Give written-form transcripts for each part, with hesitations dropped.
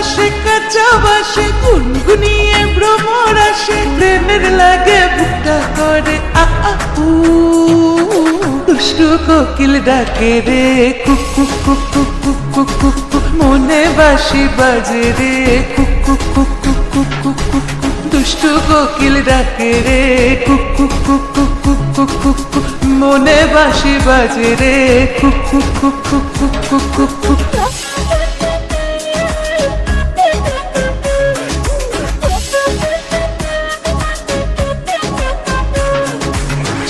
বাসে কাঁচা বাসে গুনগুনিয়ে ভ্রমর আসে প্রেমের লাগে বুকটা করে আ আ উ দুষ্টু কোকিল ডাকে রে cook cook cook cook cook cook cook cook মনে বাঁশি বাজে রে cook cook cook cook cook cook cook cook দুষ্টু কোকিল ডাকে রে cook cook cook cook cook cook cook cook মনে বাঁশি বাজে রে cook cook cook cook cook cook cook cook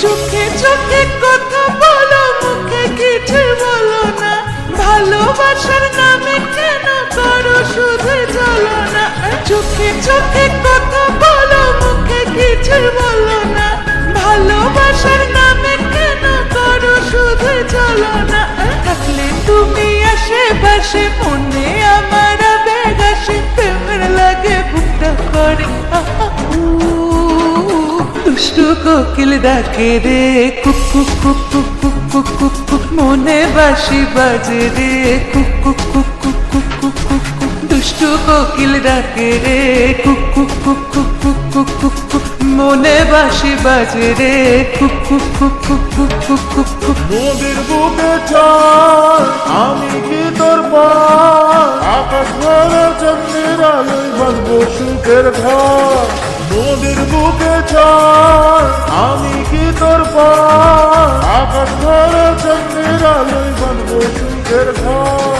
চোখে চোখে কথা বলো মুখে কিছু বলো না ভালোবাসার নামে কেন করো শুধু চলো না চোখে চোখে কথা বলো মুখে কিছু বলো না ভালোবাসার নামে কেন করো শুধু চলো না থাকলে তুমি আশেপাশে মনে আমার আবেগ আসে প্রেমের লাগে বুকটা করে দুষ্টু কোকিল ডাকে রে cook cook cook cook cook cook cook cook মনে বাঁশি বাজে রে cook cook cook cook cook cook cook cook দুষ্টু কোকিল ডাকে রে cook cook cook cook cook cook cook cook মনে বাঁশি বাজে রে cook cook cook cook cook cook cook cook নদীর বুকে চল আমি কি তোর পার আকাশ ভরা চন্দ্রের আলোয় বাঁধবো সুখের ঘর নদীর বুকে চল আমি কি তোর পার আকাশ ভরা চন্দ্রের আলোয় বাঁধবো সুখের ঘর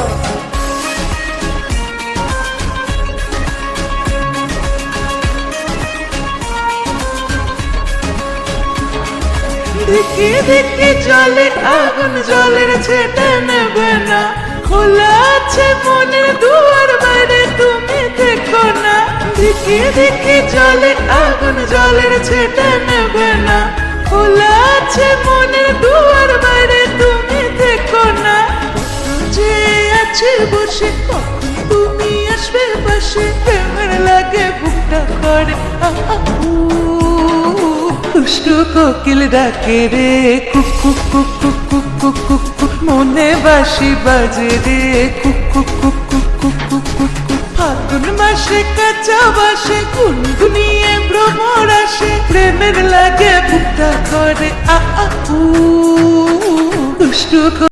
দেখে দেখে জলে আগুন জলের ছেটে নেবে না খোলা আছে মনের দুয়ার বাইরে তুমি দেখো না দেখে দেখে জলে আগুন জলের ছেটে নেবে না খোলা আছে মনের দুয়ার বাইরে তুমি দেখো না যে আছে বসে কখন তুমি আসবে পাশে প্রেমের লাগে বুকটা করে দুষ্টু কোকিল ডাকে রে cook cook cook cook cook cook cook cook মনে বাঁশি বাজে রে cook cook cook cook cook cook cook cook ফাগুন মাসে কাঁচা বাসে গুনগুনিয়ে ভ্রমর আসে প্রেমের লাগে বুকটা করে আ আ উ দুষ্টু